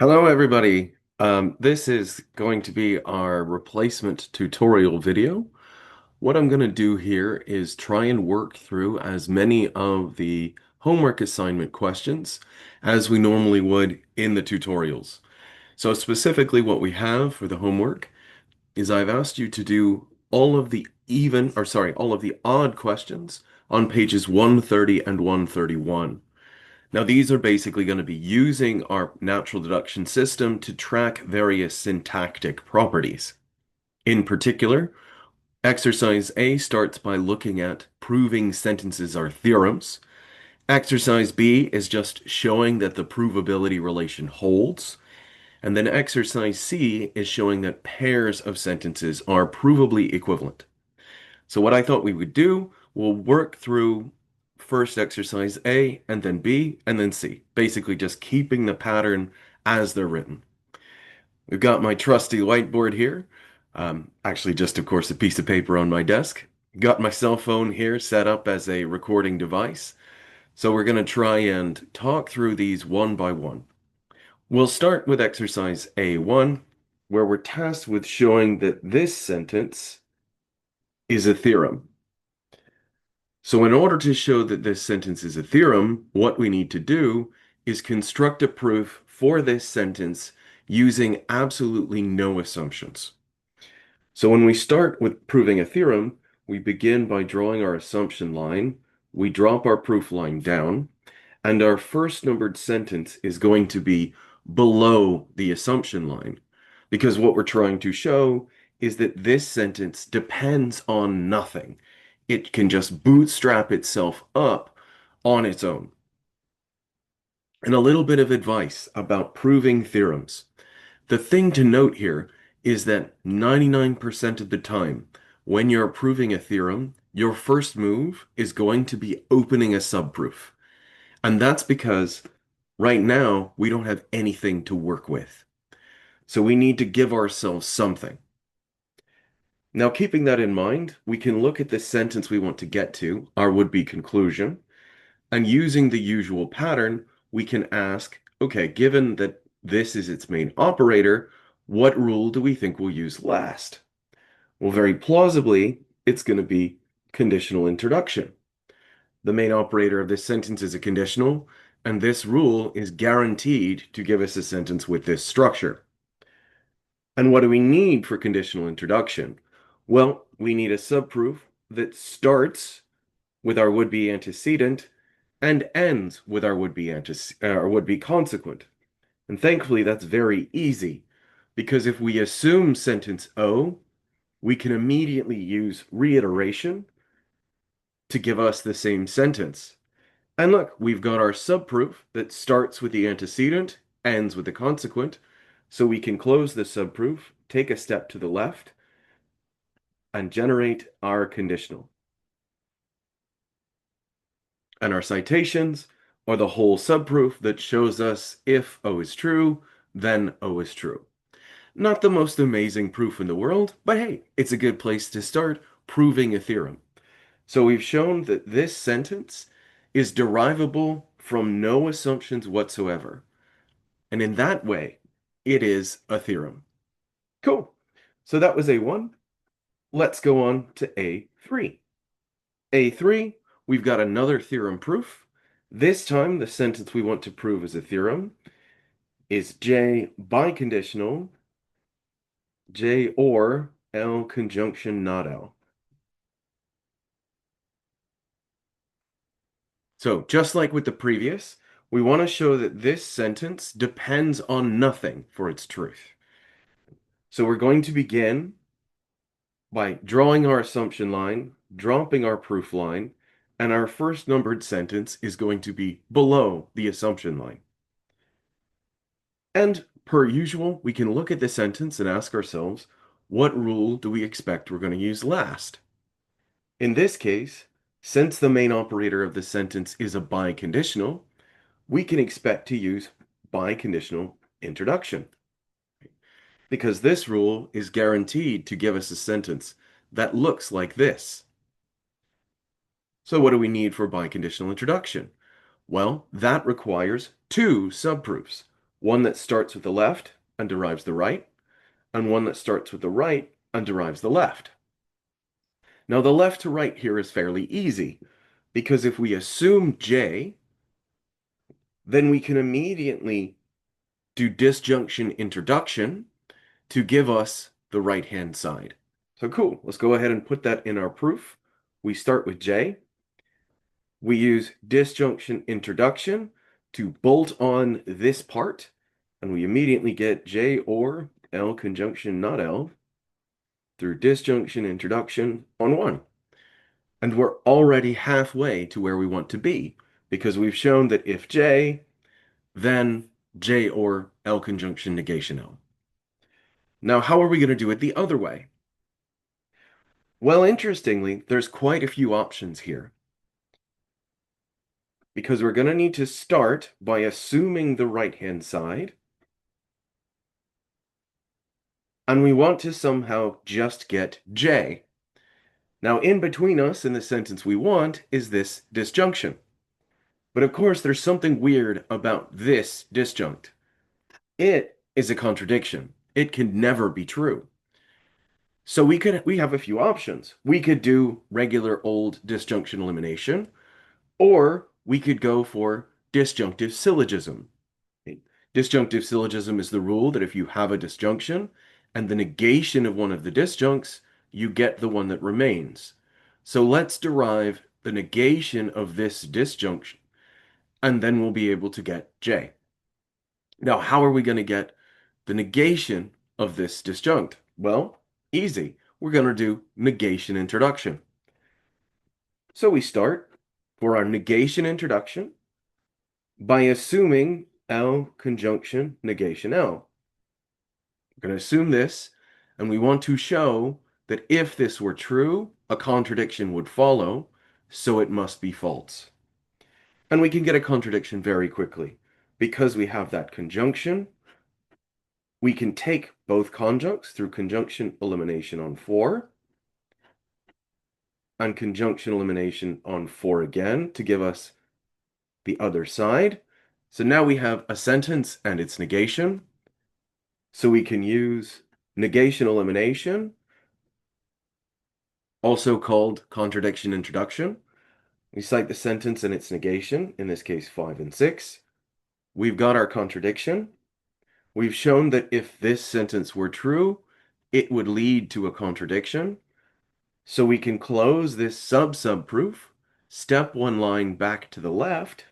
Hello, everybody. This is going to be our replacement tutorial video. What I'm going to do here is try and work through as many of the homework assignment questions as we normally would in the tutorials. So specifically what we have for the homework is I've asked you to do all of the odd questions on pages 130 and 131. Now, these are basically going to be using our natural deduction system to track various syntactic properties. In particular, exercise A starts by looking at proving sentences are theorems. Exercise B is just showing that the provability relation holds. And then exercise C is showing that pairs of sentences are provably equivalent. So what I thought we would do, we'll work through first exercise A and then B and then C, basically just keeping the pattern as they're written. We've got my trusty whiteboard here. Actually, just of course, a piece of paper on my desk. Got my cell phone here set up as a recording device. So we're going to try and talk through these one by one. We'll start with exercise A1, where we're tasked with showing that this sentence is a theorem. So in order to show that this sentence is a theorem, what we need to do is construct a proof for this sentence using absolutely no assumptions. So when we start with proving a theorem, we begin by drawing our assumption line, we drop our proof line down, and our first numbered sentence is going to be below the assumption line. Because what we're trying to show is that this sentence depends on nothing. It can just bootstrap itself up on its own. And a little bit of advice about proving theorems. The thing to note here is that 99% of the time, when you're proving a theorem, your first move is going to be opening a subproof. And that's because right now we don't have anything to work with. So we need to give ourselves something. Now, keeping that in mind, we can look at the sentence we want to get to, our would-be conclusion, and using the usual pattern, we can ask, okay, given that this is its main operator, what rule do we think we'll use last? Well, very plausibly, it's going to be conditional introduction. The main operator of this sentence is a conditional, and this rule is guaranteed to give us a sentence with this structure. And what do we need for conditional introduction? Well, we need a subproof that starts with our would-be antecedent and ends with our would-be consequent. And thankfully, that's very easy because if we assume sentence O, we can immediately use reiteration to give us the same sentence. And look, we've got our subproof that starts with the antecedent, ends with the consequent. So we can close the subproof, take a step to the left, and generate our conditional. And our citations are the whole subproof that shows us if O is true, then O is true. Not the most amazing proof in the world, but hey, it's a good place to start proving a theorem. So we've shown that this sentence is derivable from no assumptions whatsoever. And in that way, it is a theorem. Cool. So that was A1. Let's go on to A3. A3, we've got another theorem proof. This time, the sentence we want to prove as a theorem is J biconditional, J or L conjunction not L. So just like with the previous, we want to show that this sentence depends on nothing for its truth. So we're going to begin by drawing our assumption line, dropping our proof line, and our first numbered sentence is going to be below the assumption line. And per usual, we can look at the sentence and ask ourselves, what rule do we expect we're going to use last? In this case, since the main operator of the sentence is a biconditional, we can expect to use biconditional introduction, because this rule is guaranteed to give us a sentence that looks like this. So what do we need for biconditional introduction? Well, that requires two subproofs. one that starts with the left and derives the right, and one that starts with the right and derives the left. Now, the left to right here is fairly easy because if we assume J, then we can immediately do disjunction introduction to give us the right-hand side. So cool, let's go ahead and put that in our proof. We start with J. We use disjunction introduction to bolt on this part, and we immediately get J or L conjunction not L through disjunction introduction on 1. And we're already halfway to where we want to be because we've shown that if J, then J or L conjunction negation L. Now, how are we going to do it the other way? Well, interestingly, there's quite a few options here because we're going to need to start by assuming the right-hand side, and we want to somehow just get J. Now, in between us in the sentence we want is this disjunction. But of course, there's something weird about this disjunct. It is a contradiction. It can never be true. So we have a few options. We could do regular old disjunction elimination, or we could go for disjunctive syllogism. Disjunctive syllogism is the rule that if you have a disjunction and the negation of one of the disjuncts, you get the one that remains. So let's derive the negation of this disjunction, and then we'll be able to get J. Now, how are we going to get the negation of this disjunct? Well, easy. We're going to do negation introduction. So we start for our negation introduction by assuming L conjunction negation L. We're going to assume this, and we want to show that if this were true, a contradiction would follow, so it must be false. And we can get a contradiction very quickly. Because we have that conjunction, we can take both conjuncts through conjunction elimination on 4 and conjunction elimination on 4 again to give us the other side. So now we have a sentence and its negation. So we can use negation elimination, also called contradiction introduction. We cite the sentence and its negation, in this case 5 and 6. We've got our contradiction. We've shown that if this sentence were true, it would lead to a contradiction. So we can close this sub-proof, step one line back to the left,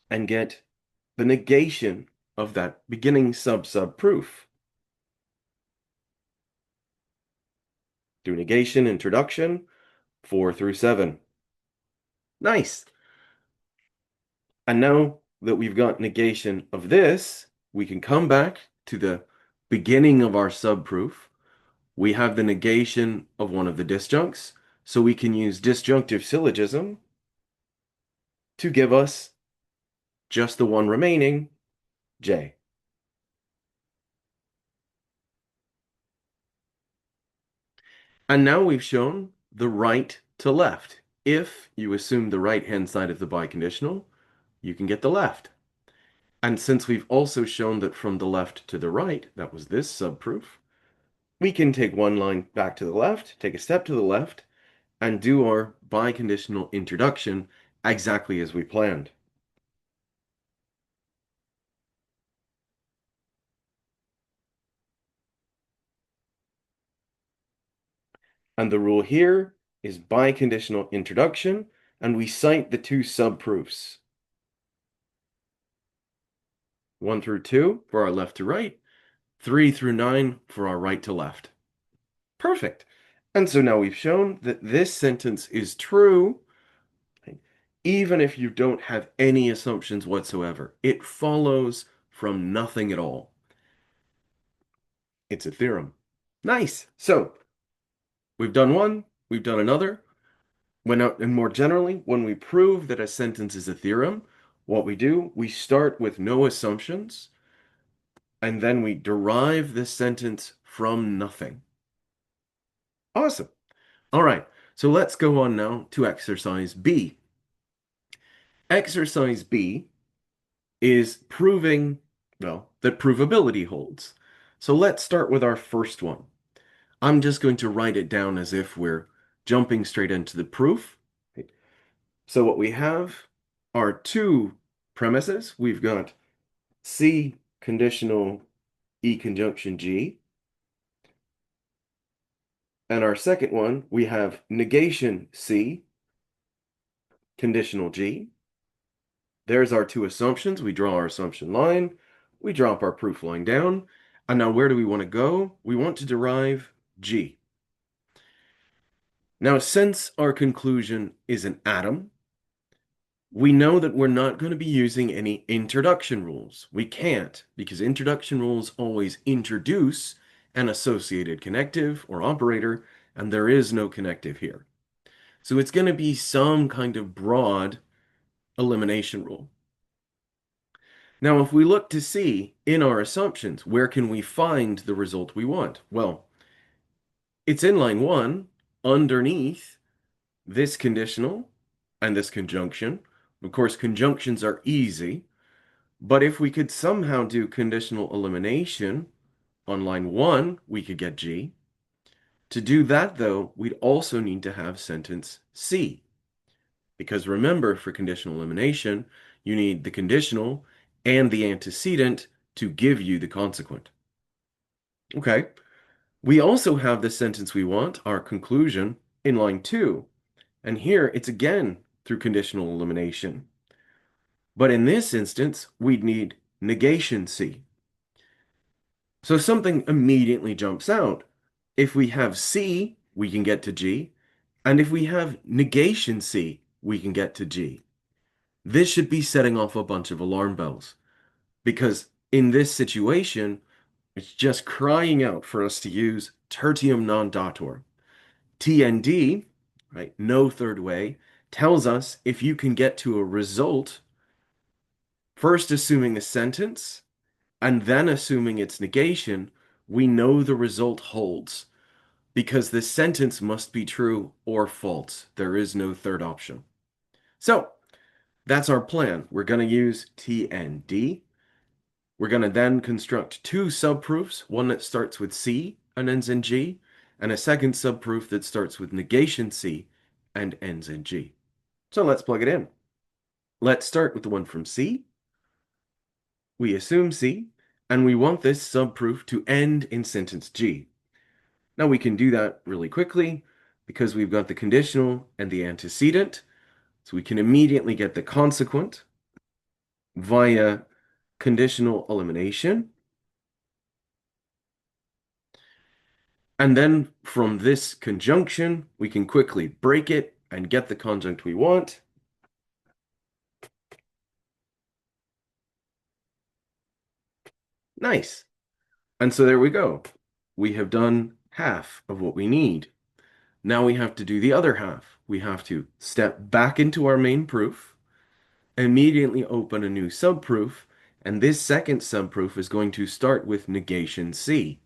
and get the negation of that beginning sub-proof. Do negation introduction, 4 through 7. Nice. And now that we've got negation of this, we can come back to the beginning of our subproof. We have the negation of one of the disjuncts, so we can use disjunctive syllogism to give us just the one remaining, J. And now we've shown the right to left. If you assume the right-hand side of the biconditional, you can get the left. And since we've also shown that from the left to the right, that was this subproof, we can take one line back to the left, take a step to the left, and do our biconditional introduction exactly as we planned. And the rule here is biconditional introduction, and we cite the two subproofs. 1 through 2 for our left to right, 3 through 9 for our right to left. Perfect. And so now we've shown that this sentence is true, even if you don't have any assumptions whatsoever. It follows from nothing at all. It's a theorem. Nice. So we've done one, we've done another. And more generally, when we prove that a sentence is a theorem, what we do, we start with no assumptions, and then we derive the sentence from nothing. Awesome. All right, so let's go on now to exercise B. Exercise B is proving, well, that provability holds. So let's start with our first one. I'm just going to write it down as if we're jumping straight into the proof. So what we have are two premises. We've got C conditional E conjunction G. And our second one, we have negation C conditional G. There's our two assumptions. We draw our assumption line. We drop our proof line down. And now where do we want to go? We want to derive G. Now, since our conclusion is an atom, we know that we're not going to be using any introduction rules. We can't, because introduction rules always introduce an associated connective or operator, and there is no connective here. So it's going to be some kind of broad elimination rule. Now, if we look to see in our assumptions, where can we find the result we want? Well, it's in line 1 underneath this conditional and this conjunction. Of course, conjunctions are easy, but if we could somehow do conditional elimination on line 1, we could get G. To do that, though, we'd also need to have sentence C. Because remember, for conditional elimination, you need the conditional and the antecedent to give you the consequent. Okay, we also have the sentence we want, our conclusion, in line 2. And here it's again through conditional elimination. But in this instance, we'd need negation C. So something immediately jumps out. If we have C, we can get to G. And if we have negation C, we can get to G. This should be setting off a bunch of alarm bells because in this situation, it's just crying out for us to use tertium non datur. TND, right, no third way, tells us if you can get to a result, first assuming a sentence and then assuming its negation, we know the result holds because the sentence must be true or false. There is no third option. So that's our plan. We're going to use TND. We're going to then construct two subproofs, one that starts with C and ends in G, and a second subproof that starts with negation C and ends in G. So let's plug it in. Let's start with the one from C. We assume C, and we want this subproof to end in sentence G. Now we can do that really quickly because we've got the conditional and the antecedent, so we can immediately get the consequent via conditional elimination. And then from this conjunction, we can quickly break it and get the conjunct we want. Nice. And so there we go. We have done half of what we need. Now we have to do the other half. We have to step back into our main proof, immediately open a new subproof, and this second subproof is going to start with negation C.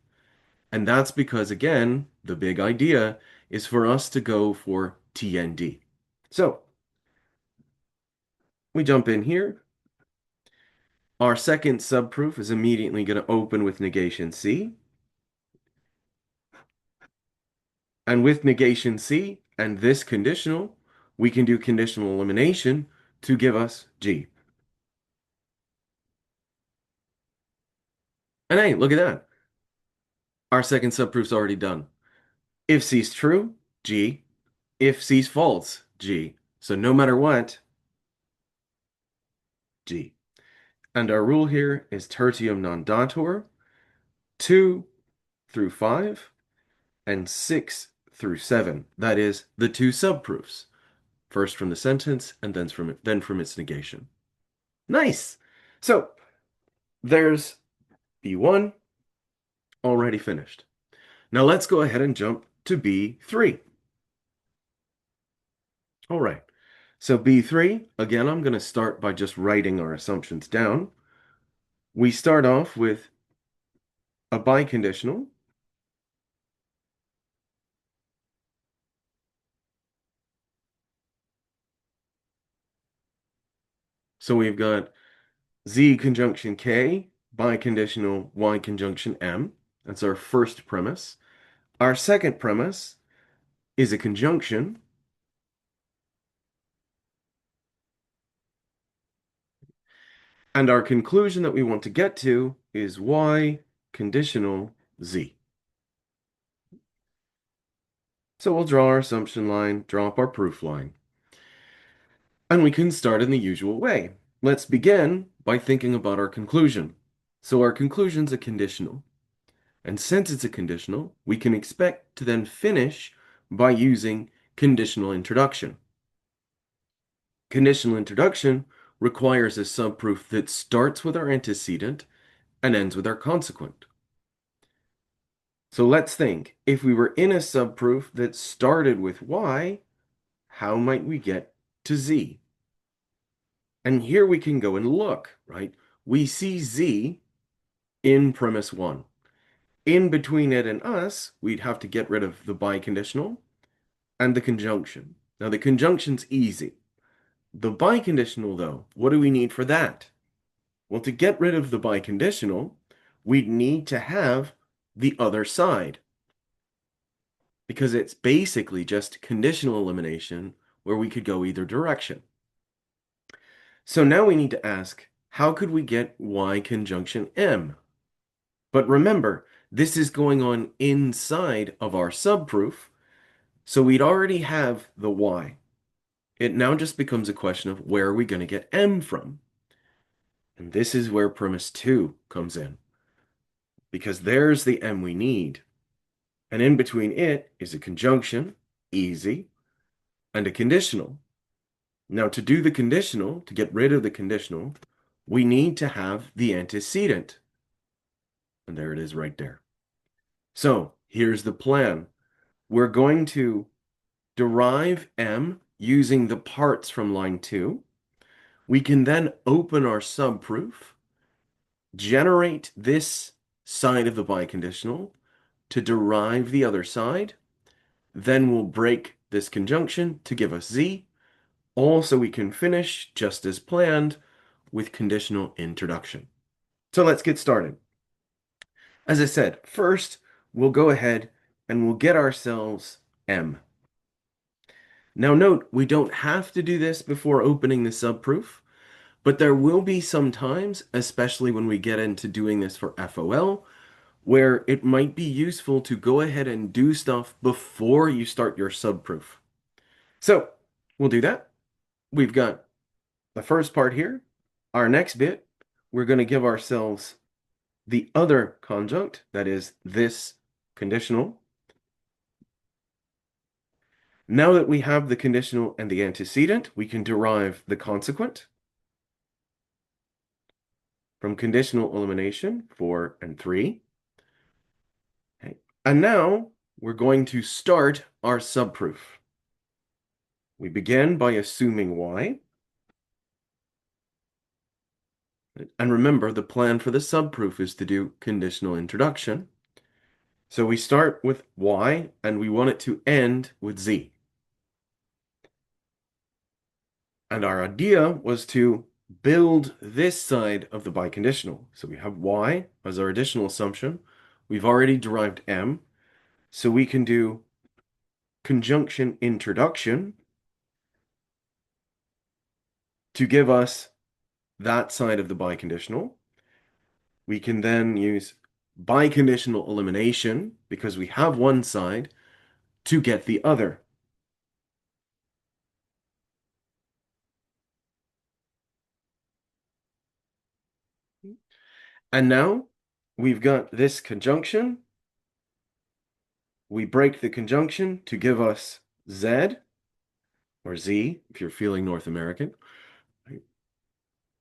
And that's because, again, the big idea is for us to go for TND. So we jump in here. Our second subproof is immediately going to open with negation C. And with negation C and this conditional, we can do conditional elimination to give us G. And hey, look at that. Our second subproof's already done. If C's true, G. If C's false, G. So no matter what, G. And our rule here is tertium non datur, 2 through 5, and 6 through 7. That is the two subproofs. First from the sentence, and then from its negation. Nice! So, there's B1 already finished. Now let's go ahead and jump to B3. All right, so B3, again, I'm going to start by just writing our assumptions down. We start off with a biconditional. So we've got Z conjunction K, biconditional Y conjunction M. That's our first premise. Our second premise is a conjunction, and our conclusion that we want to get to is Y conditional Z. So we'll draw our assumption line, draw up our proof line, and we can start in the usual way. Let's begin by thinking about our conclusion. So our conclusion's a conditional. And since it's a conditional, we can expect to then finish by using conditional introduction. Conditional introduction requires a subproof that starts with our antecedent and ends with our consequent. So let's think, if we were in a subproof that started with Y, how might we get to Z? And here we can go and look, right? We see Z in premise 1. In between it and us, we'd have to get rid of the biconditional and the conjunction. Now, the conjunction's easy. The biconditional, though, what do we need for that? Well, to get rid of the biconditional, we'd need to have the other side, because it's basically just conditional elimination where we could go either direction. So now we need to ask, how could we get Y conjunction M? But remember, this is going on inside of our subproof, so we'd already have the Y. It now just becomes a question of where are we going to get M from? And this is where premise 2 comes in, because there's the M we need. And in between it is a conjunction, easy, and a conditional. Now, to do the conditional, to get rid of the conditional, we need to have the antecedent. And there it is right there. So here's the plan. We're going to derive M using the parts from line 2. We can then open our subproof, generate this side of the biconditional to derive the other side. Then we'll break this conjunction to give us Z. Also, we can finish just as planned with conditional introduction. So let's get started. As I said, first, we'll go ahead and we'll get ourselves M. Now note, we don't have to do this before opening the subproof, but there will be some times, especially when we get into doing this for FOL, where it might be useful to go ahead and do stuff before you start your subproof. So we'll do that. We've got the first part here. Our next bit, we're going to give ourselves the other conjunct, that is this conditional. Now that we have the conditional and the antecedent, we can derive the consequent from conditional elimination 4 and 3. Okay. And now we're going to start our subproof. We begin by assuming Y. And remember, the plan for the subproof is to do conditional introduction. So we start with Y, and we want it to end with Z. And our idea was to build this side of the biconditional. So we have Y as our additional assumption. We've already derived M. So we can do conjunction introduction to give us that side of the biconditional. We can then use biconditional elimination, because we have one side, to get the other. And now we've got this conjunction. We break the conjunction to give us Z, or Z, if you're feeling North American.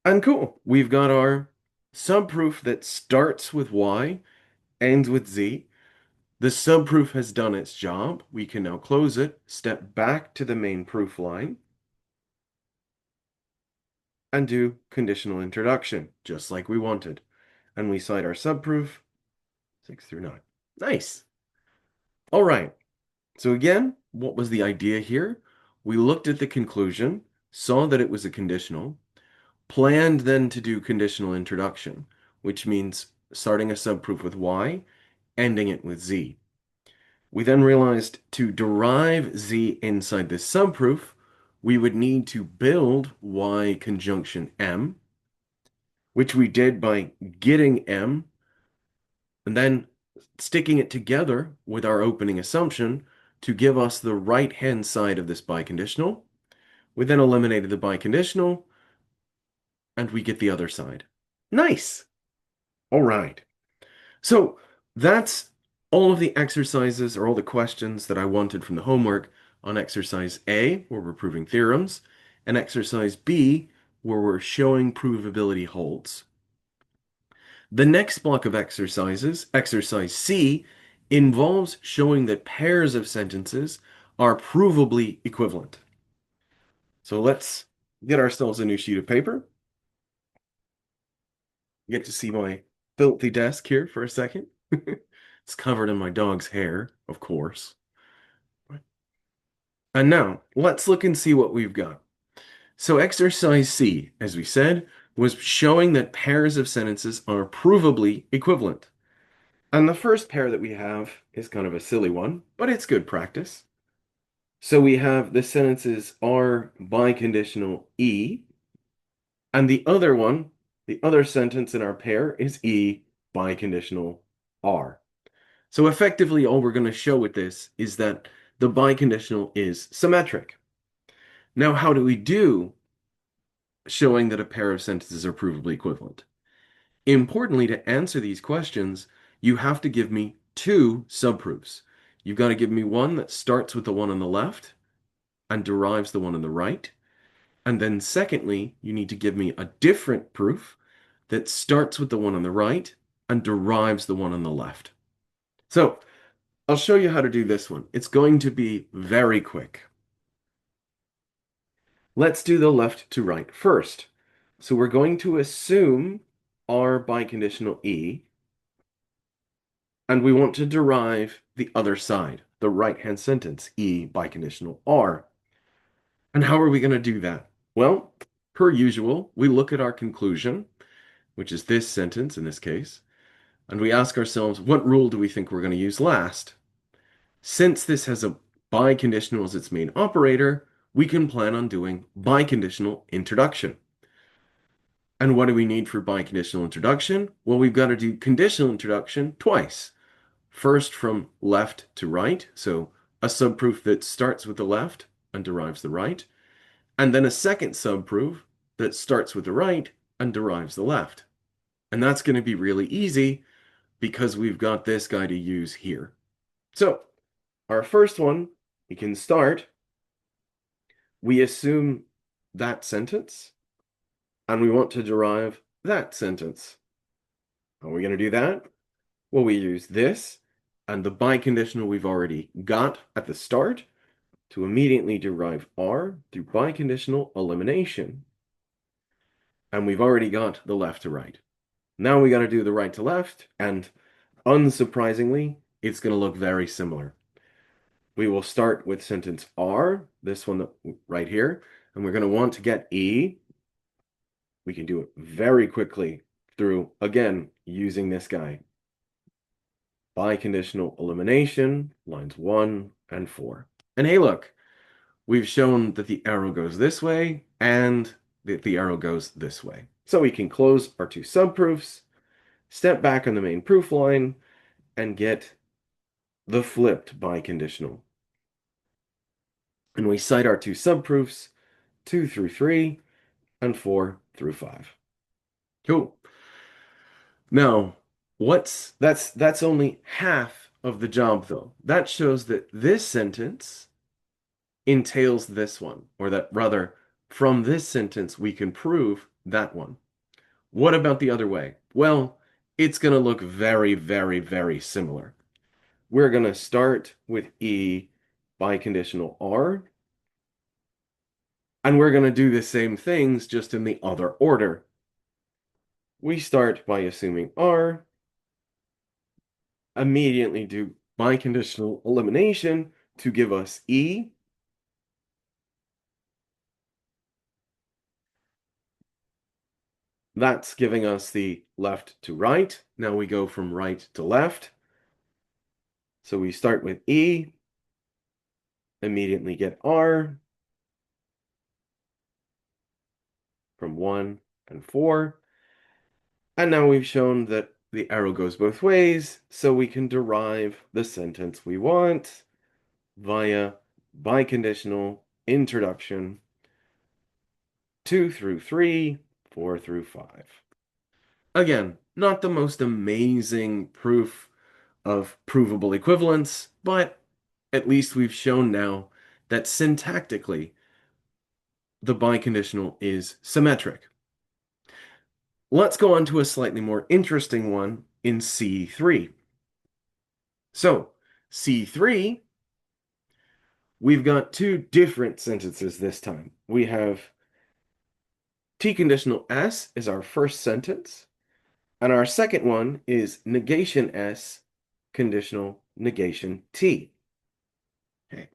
And cool, we've got our subproof that starts with Y, ends with Z. The subproof has done its job. We can now close it, step back to the main proof line, and do conditional introduction, just like we wanted. And we cite our subproof, 6 through 9. Nice. All right. So again, what was the idea here? We looked at the conclusion, saw that it was a conditional. Planned then to do conditional introduction, which means starting a subproof with y, ending it with z. We then realized to derive z inside this subproof, we would need to build y conjunction m, which we did by getting m and then sticking it together with our opening assumption to give us the right-hand side of this biconditional. We then eliminated the biconditional, and we get the other side. Nice. All right. So that's all of the exercises or all the questions that I wanted from the homework on exercise A, where we're proving theorems, and exercise B, where we're showing provability holds. The next block of exercises, exercise C, involves showing that pairs of sentences are provably equivalent. So let's get ourselves a new sheet of paper. Get to see my filthy desk here for a second. It's covered in my dog's hair, of course. And now, let's look and see what we've got. So exercise C, as we said, was showing that pairs of sentences are provably equivalent. And the first pair that we have is kind of a silly one, but it's good practice. So we have the sentences are biconditional E, and the other one, the other sentence in our pair is E biconditional R. So effectively, all we're going to show with this is that the biconditional is symmetric. Now, how do we do showing that a pair of sentences are provably equivalent? Importantly, to answer these questions, you have to give me two subproofs. You've got to give me one that starts with the one on the left and derives the one on the right. And then secondly, you need to give me a different proof that starts with the one on the right and derives the one on the left. So I'll show you how to do this one. It's going to be very quick. Let's do the left to right first. So we're going to assume R biconditional E, and we want to derive the other side, the right-hand sentence, E biconditional R. And how are we going to do that? Well, per usual, we look at our conclusion, which is this sentence in this case, and we ask ourselves, what rule do we think we're going to use last? Since this has a biconditional as its main operator, we can plan on doing biconditional introduction. And what do we need for biconditional introduction? Well, we've got to do conditional introduction twice. First from left to right, so a subproof that starts with the left and derives the right, and then a second subproof that starts with the right and derives the left. And that's going to be really easy because we've got this guy to use here. So our first one, we can start. We assume that sentence, and we want to derive that sentence. How are we going to do that? Well, we use this and the biconditional we've already got at the start to immediately derive R through biconditional elimination. And we've already got the left to right. Now we got to do the right to left, and unsurprisingly, it's going to look very similar. We will start with sentence R, this one right here, and we're going to want to get E. We can do it very quickly through, again, using this guy. Biconditional elimination, lines 1 and 4. And hey, look, we've shown that the arrow goes this way and that the arrow goes this way. So we can close our two subproofs, step back on the main proof line, and get the flipped biconditional. And we cite our two subproofs, 2 through 3 and 4 through 5. Cool. Now, that's only half of the job though. That shows that this sentence entails this one, or that rather, from this sentence we can prove that one. What about the other way? Well, it's going to look very, very, very similar. We're going to start with E biconditional R, and we're going to do the same things just in the other order. We start by assuming R, immediately do biconditional elimination to give us E, That's giving us the left to right. Now we go from right to left. So we start with E, immediately get R from 1 and 4. And now we've shown that the arrow goes both ways, so we can derive the sentence we want via biconditional introduction 2 through 3, 4 through 5. Again, not the most amazing proof of provable equivalence, but at least we've shown now that syntactically the biconditional is symmetric. Let's go on to a slightly more interesting one in C3. So, C3, we've got two different sentences this time. We have T conditional S is our first sentence, and our second one is negation S conditional negation T. Okay.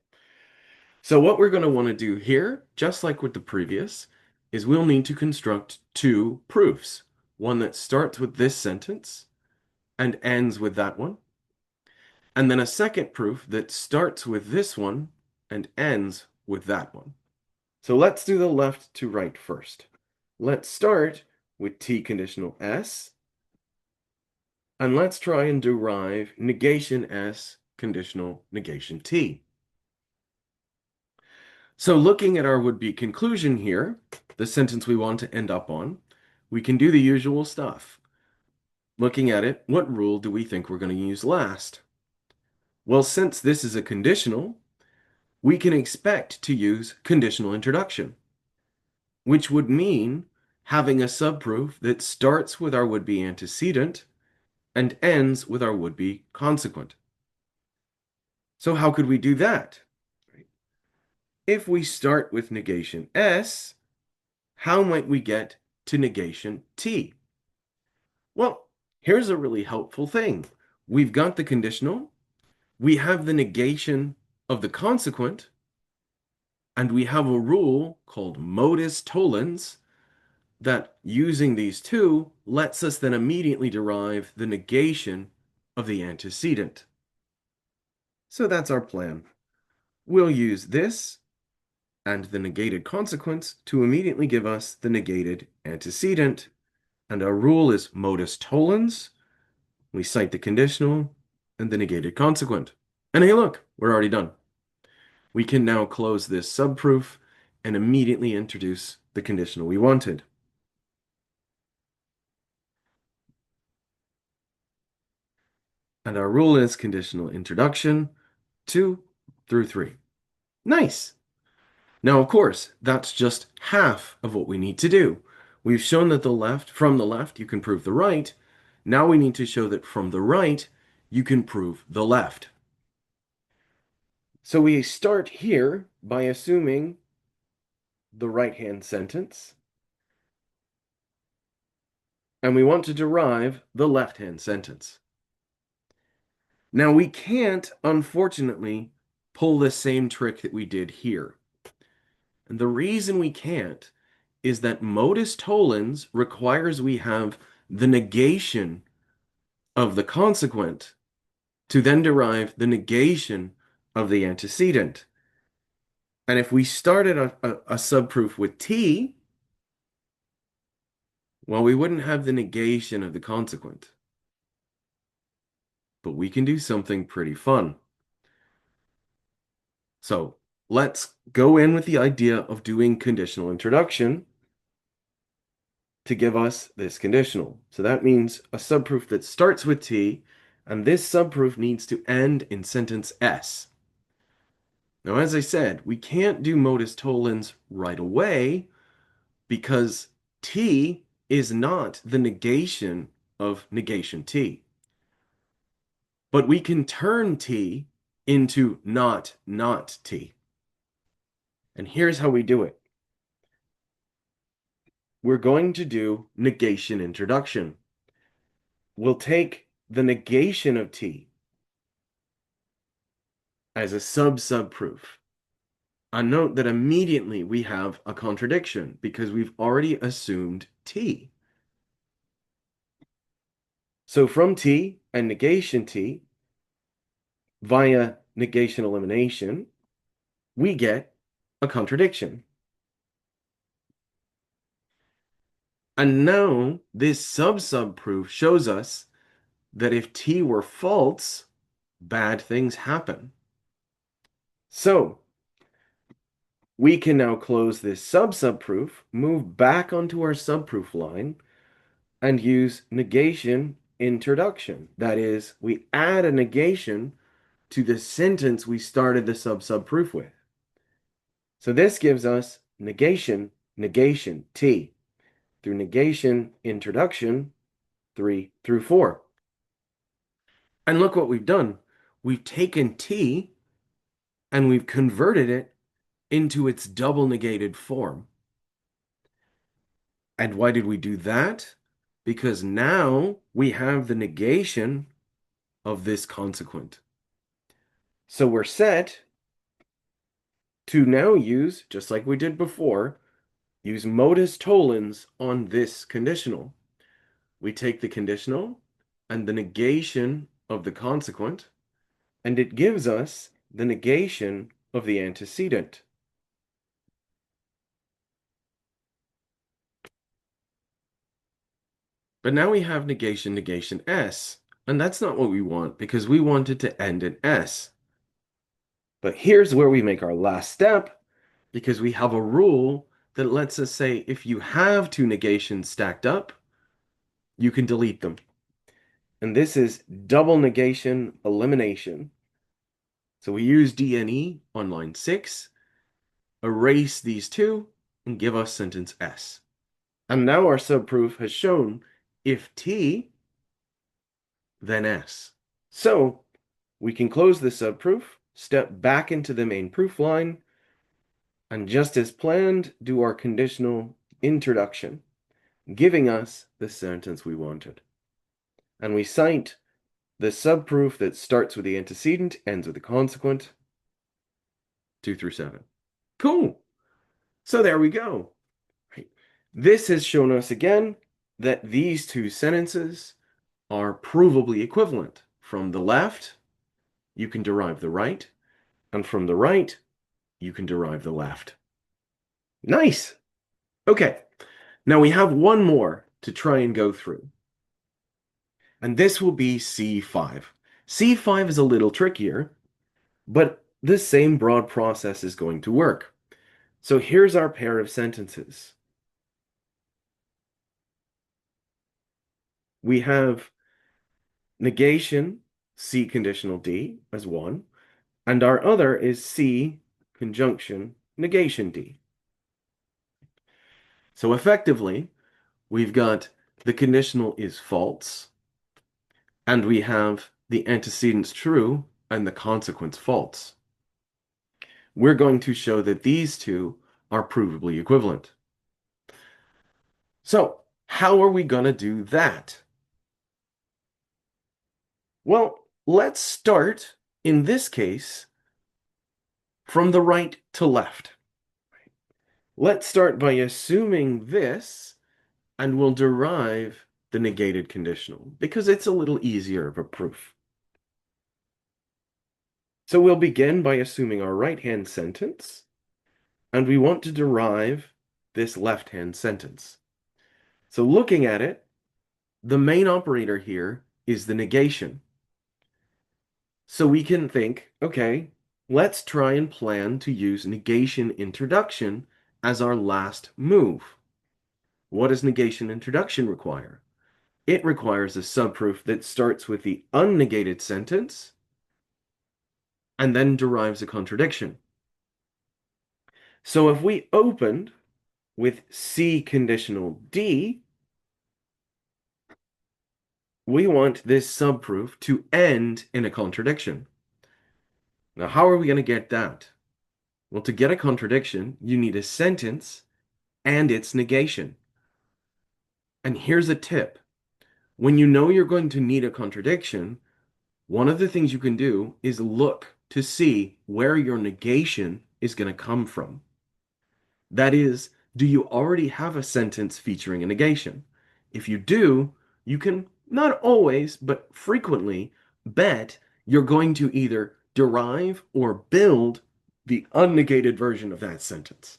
So what we're going to want to do here, just like with the previous, is we'll need to construct two proofs. One that starts with this sentence and ends with that one, and then a second proof that starts with this one and ends with that one. So let's do the left to right first. Let's start with T conditional S, and let's try and derive negation S conditional negation T. So looking at our would-be conclusion here, the sentence we want to end up on, we can do the usual stuff. Looking at it, what rule do we think we're going to use last? Well, since this is a conditional, we can expect to use conditional introduction, which would mean having a subproof that starts with our would-be antecedent and ends with our would-be consequent. So how could we do that? If we start with negation S, how might we get to negation T? Well, here's a really helpful thing. We've got the conditional, we have the negation of the consequent, and we have a rule called modus tollens that using these two lets us then immediately derive the negation of the antecedent. So that's our plan. We'll use this and the negated consequence to immediately give us the negated antecedent. And our rule is modus tollens. We cite the conditional and the negated consequent. And hey, look, we're already done. We can now close this subproof and immediately introduce the conditional we wanted. And our rule is conditional introduction 2 through 3. Nice. Now, of course, that's just half of what we need to do. We've shown that from the left, you can prove the right. Now we need to show that from the right, you can prove the left. So we start here by assuming the right-hand sentence, and we want to derive the left-hand sentence. Now we can't, unfortunately, pull the same trick that we did here. And the reason we can't is that modus tollens requires we have the negation of the consequent to then derive the negation of the antecedent. And if we started a subproof with T, well, we wouldn't have the negation of the consequent. But we can do something pretty fun. So let's go in with the idea of doing conditional introduction to give us this conditional. So that means a subproof that starts with T, and this subproof needs to end in sentence S. Now, as I said, we can't do modus tollens right away because T is not the negation of negation T. But we can turn T into not T. And here's how we do it. We're going to do negation introduction. We'll take the negation of T as a subproof. Note that immediately we have a contradiction because we've already assumed T. So from T and negation T via negation elimination, we get a contradiction. And now this sub-sub proof shows us that if T were false, bad things happen. So we can now close this sub-sub proof, move back onto our subproof line, and use negation introduction. That is, we add a negation to the sentence we started the sub-sub proof with. So this gives us negation, negation, T, through negation introduction, 3 through 4. And look what we've done. We've taken T and we've converted it into its double negated form. And why did we do that? Because now we have the negation of this consequent. So we're set to now use, just like we did before, use modus tollens on this conditional. We take the conditional and the negation of the consequent, and it gives us the negation of the antecedent. But now we have negation, negation S, and that's not what we want because we want it to end in S. But here's where we make our last step because we have a rule that lets us say if you have two negations stacked up, you can delete them. And this is double negation elimination. So we use DNE on line 6, erase these two, and give us sentence S. And now our subproof has shown if T, then S. So we can close the subproof, step back into the main proof line, and just as planned, do our conditional introduction, giving us the sentence we wanted. And we cite the subproof that starts with the antecedent, ends with the consequent, 2 through 7. Cool. So there we go. Right. This has shown us again that these two sentences are provably equivalent. From the left, you can derive the right, and from the right, you can derive the left. Nice. Okay, now we have one more to try and go through. And this will be C5. C5 is a little trickier, but the same broad process is going to work. So here's our pair of sentences. We have negation C conditional D as one, and our other is C conjunction negation D. So effectively, we've got the conditional is false, and we have the antecedents true and the consequence false. We're going to show that these two are provably equivalent. So how are we going to do that? Well, let's start, in this case, from the right to left. Let's start by assuming this, and we'll derive the negated conditional, because it's a little easier of a proof. So we'll begin by assuming our right-hand sentence, and we want to derive this left-hand sentence. So looking at it, the main operator here is the negation. So we can think, okay, let's try and plan to use negation introduction as our last move. What does negation introduction require? It requires a subproof that starts with the unnegated sentence and then derives a contradiction. So if we opened with C conditional D, we want this subproof to end in a contradiction. Now, how are we going to get that? Well, to get a contradiction, you need a sentence and its negation. And here's a tip. When you know you're going to need a contradiction, one of the things you can do is look to see where your negation is going to come from. That is, do you already have a sentence featuring a negation? If you do, you can not always, but frequently, bet you're going to either derive or build the unnegated version of that sentence.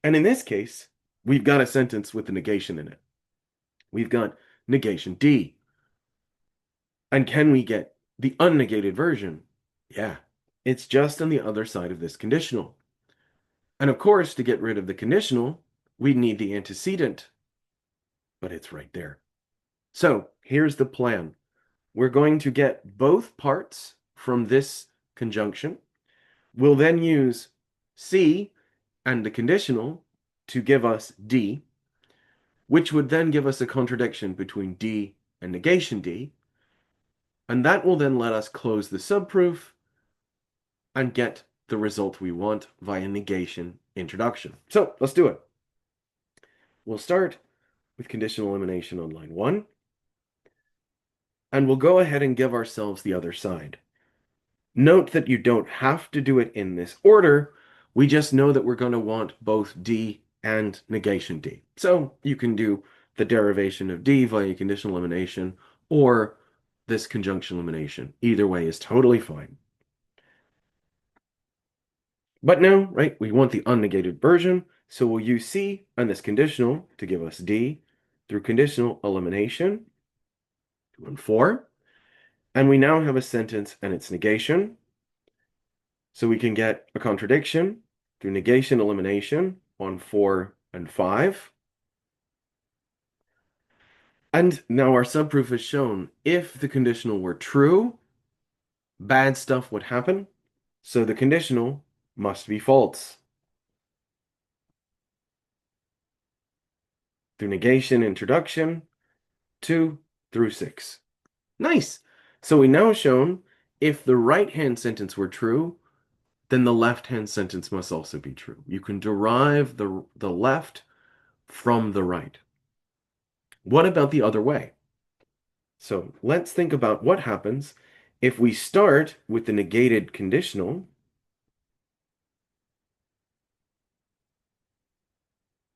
And in this case, we've got a sentence with a negation in it. We've got negation D. And can we get the unnegated version? Yeah, it's just on the other side of this conditional. And of course, to get rid of the conditional, we need the antecedent, but it's right there. So here's the plan. We're going to get both parts from this conjunction. We'll then use C and the conditional to give us D, which would then give us a contradiction between D and negation D. And that will then let us close the subproof and get the result we want via negation introduction. So let's do it. We'll start with conditional elimination on line 1, and we'll go ahead and give ourselves the other side. Note that you don't have to do it in this order. We just know that we're going to want both D and negation D. So you can do the derivation of D via conditional elimination or this conjunction elimination. Either way is totally fine. But now, right, we want the unnegated version, so we'll use C and this conditional to give us D through conditional elimination, 2 and 4. And we now have a sentence and its negation. So we can get a contradiction through negation elimination on 4 and 5. And now our subproof is shown. If the conditional were true, bad stuff would happen. So the conditional must be false. Through negation introduction, 2 through 6. Nice. So we now shown if the right-hand sentence were true, then the left-hand sentence must also be true. You can derive the left from the right. What about the other way? So let's think about what happens if we start with the negated conditional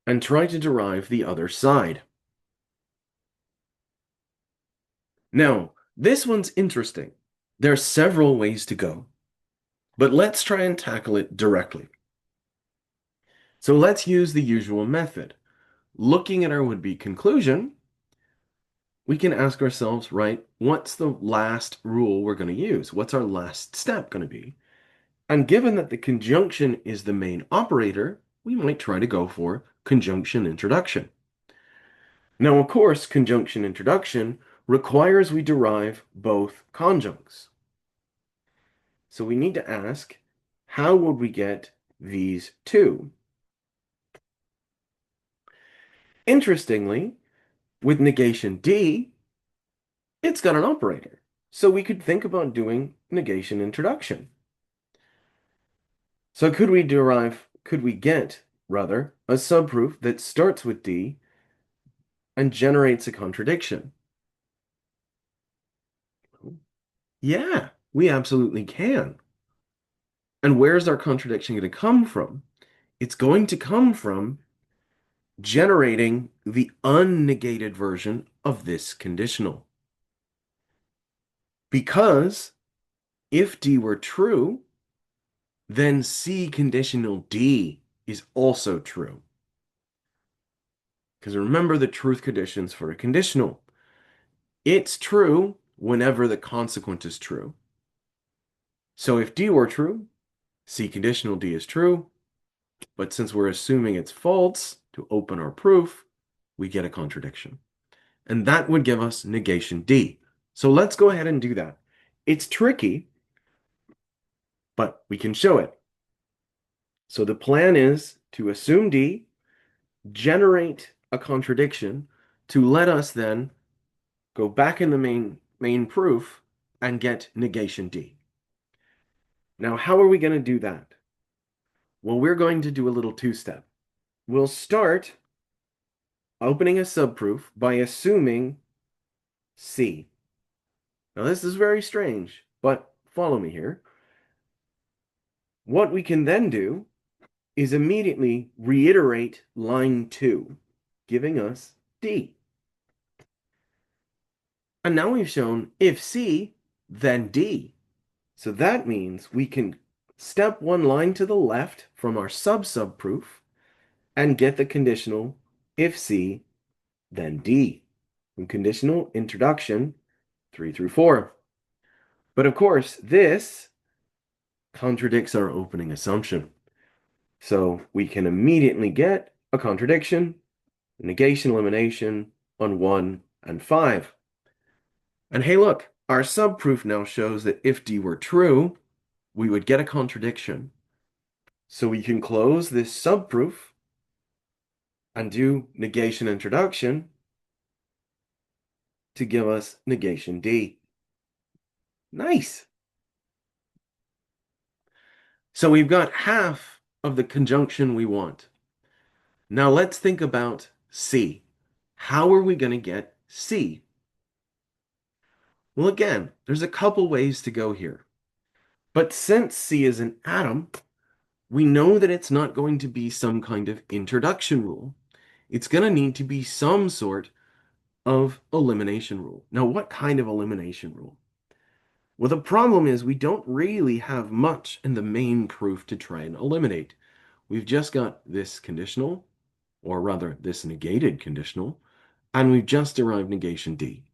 and try to derive the other side. Now, this one's interesting. There are several ways to go, but let's try and tackle it directly. So let's use the usual method. Looking at our would-be conclusion, we can ask ourselves, right, what's the last rule we're going to use? What's our last step going to be? And given that the conjunction is the main operator, we might try to go for conjunction introduction. Now, of course, conjunction introduction requires we derive both conjuncts. So we need to ask, how would we get these two? Interestingly, with negation D, it's got an operator. So we could think about doing negation introduction. So could we get, rather, a subproof that starts with D and generates a contradiction? Yeah, we absolutely can. And where's our contradiction going to come from? It's going to come from generating the unnegated version of this conditional. Because if D were true, then C conditional D is also true. Because remember the truth conditions for a conditional. It's true whenever the consequent is true. So if D were true, C conditional D is true, but since we're assuming it's false to open our proof, we get a contradiction. And that would give us negation D. So let's go ahead and do that. It's tricky, but we can show it. So the plan is to assume D, generate a contradiction to let us then go back in the main proof and get negation D. Now, how are we going to do that? Well, we're going to do a little two-step. We'll start opening a subproof by assuming C. Now, this is very strange, but follow me here. What we can then do is immediately reiterate line 2, giving us D. And now we've shown if C, then D. So that means we can step one line to the left from our sub-subproof and get the conditional if C, then D from conditional introduction 3 through 4. But of course, this contradicts our opening assumption. So we can immediately get a contradiction, negation elimination on 1 and 5. And hey, look, our subproof now shows that if D were true, we would get a contradiction. So we can close this subproof and do negation introduction to give us negation D. Nice. So we've got half of the conjunction we want. Now let's think about C. How are we going to get C? Well, again, there's a couple ways to go here. But since C is an atom, we know that it's not going to be some kind of introduction rule. It's going to need to be some sort of elimination rule. Now, what kind of elimination rule? Well, the problem is we don't really have much in the main proof to try and eliminate. We've just got this conditional, or rather this negated conditional, and we've just derived negation D.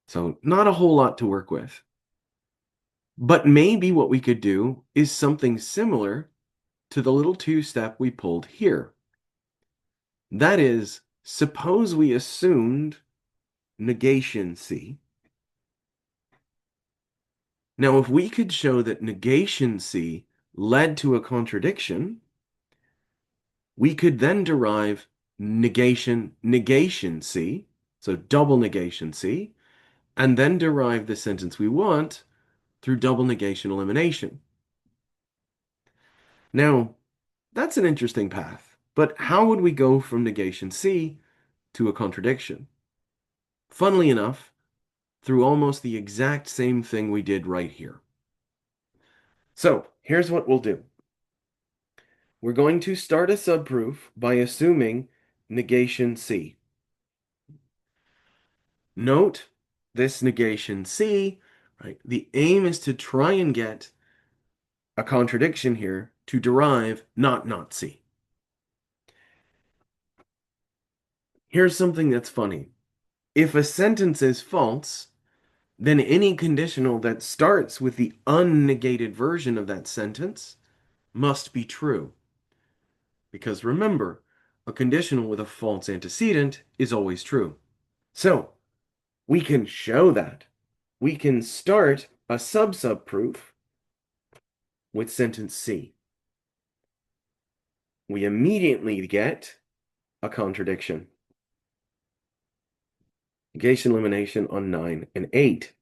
So not a whole lot to work with. But maybe what we could do is something similar to the little two-step we pulled here. That is, suppose we assumed negation C. Now, if we could show that negation C led to a contradiction, we could then derive negation C, so double negation C, and then derive the sentence we want through double negation elimination. Now, that's an interesting path, but how would we go from negation C to a contradiction? Funnily enough, through almost the exact same thing we did right here. So here's what we'll do. We're going to start a subproof by assuming negation C. Note this negation C, right? The aim is to try and get a contradiction here to derive not C. Here's something that's funny. If a sentence is false, then any conditional that starts with the unnegated version of that sentence must be true. Because remember, a conditional with a false antecedent is always true. So we can show that. We can start a sub-subproof with sentence C. We immediately get a contradiction. Negation elimination on 9 and 8.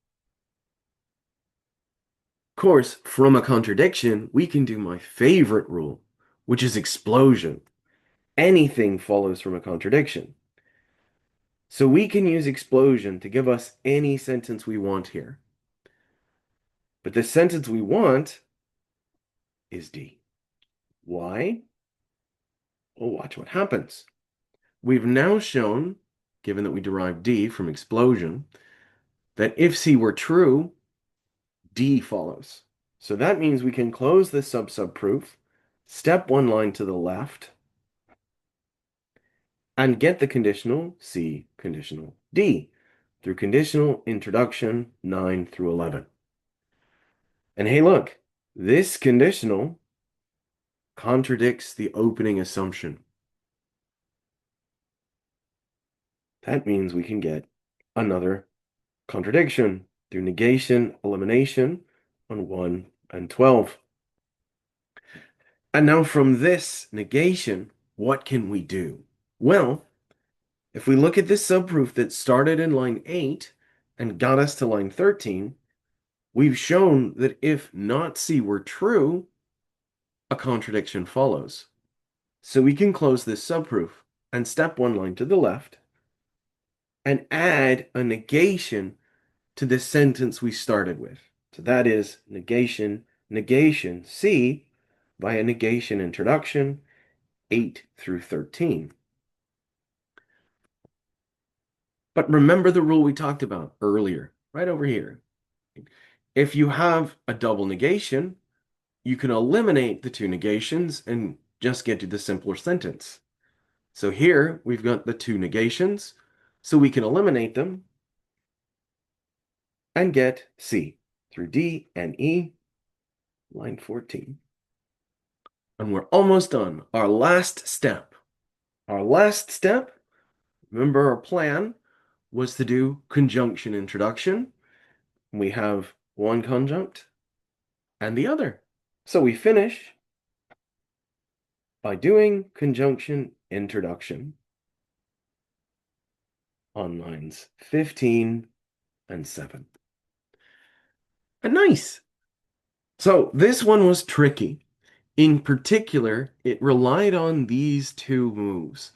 Of course, from a contradiction, we can do my favorite rule, which is explosion. Anything follows from a contradiction. So we can use explosion to give us any sentence we want here. But the sentence we want is D. Why? Well, watch what happens. We've now shown, given that we derived D from explosion, that if C were true, D follows. So that means we can close this sub-subproof, step one line to the left, and get the conditional C conditional D through conditional introduction 9 through 11. And hey, look, this conditional contradicts the opening assumption. That means we can get another contradiction through negation elimination on 1 and 12. And now from this negation, what can we do? Well, if we look at this subproof that started in line 8 and got us to line 13, we've shown that if not C were true, a contradiction follows. So we can close this subproof and step one line to the left and add a negation to the sentence we started with. So that is negation C by a negation introduction 8 through 13. But remember the rule we talked about earlier, right over here. If you have a double negation, you can eliminate the two negations and just get to the simpler sentence. So here we've got the two negations, so we can eliminate them and get C through D and E, line 14. And we're almost done. Our last step. Our last step, remember our plan was to do conjunction introduction. We have one conjunct and the other. So we finish by doing conjunction introduction on lines 15 and 7. And nice. So this one was tricky. In particular, it relied on these two moves.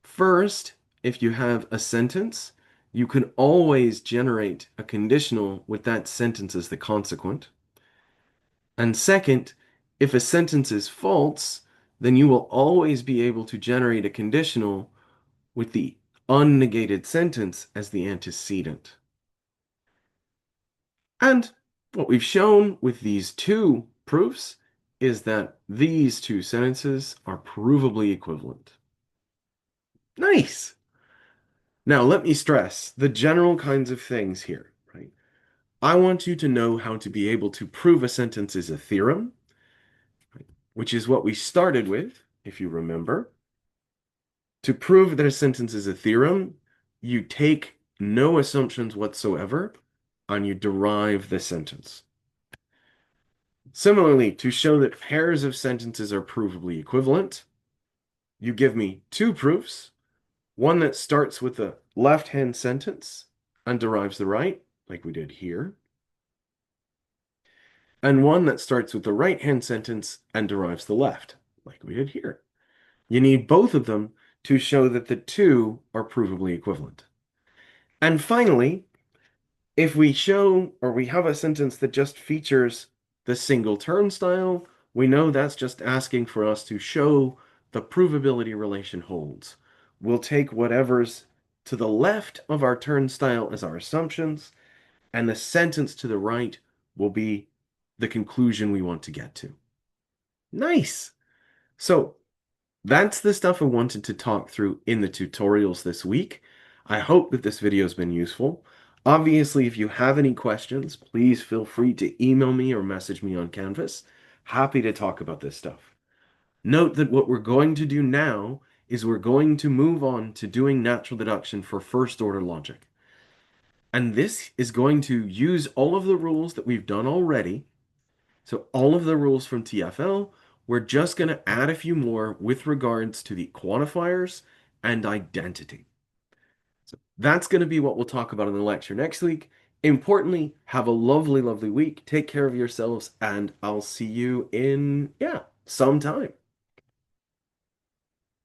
First, if you have a sentence, you can always generate a conditional with that sentence as the consequent. And second, if a sentence is false, then you will always be able to generate a conditional with the unnegated sentence as the antecedent. And what we've shown with these two proofs is that these two sentences are provably equivalent. Nice. Now, let me stress the general kinds of things here, right? I want you to know how to be able to prove a sentence is a theorem, right? Which is what we started with, if you remember. To prove that a sentence is a theorem, you take no assumptions whatsoever and you derive the sentence. Similarly, to show that pairs of sentences are provably equivalent, you give me two proofs, one that starts with the left-hand sentence and derives the right, like we did here, and one that starts with the right-hand sentence and derives the left, like we did here. You need both of them to show that the two are provably equivalent. And finally, if we show or we have a sentence that just features the single turnstile, we know that's just asking for us to show the provability relation holds. We'll take whatever's to the left of our turnstile as our assumptions, and the sentence to the right will be the conclusion we want to get to. Nice. So that's the stuff I wanted to talk through in the tutorials this week. I hope that this video has been useful. Obviously, if you have any questions, please feel free to email me or message me on Canvas. Happy to talk about this stuff. Note that what we're going to do now is we're going to move on to doing natural deduction for first order logic. And this is going to use all of the rules that we've done already. So all of the rules from TFL, we're just going to add a few more with regards to the quantifiers and identity. So that's going to be what we'll talk about in the lecture next week. Importantly, have a lovely, lovely week. Take care of yourselves, and I'll see you in, some time.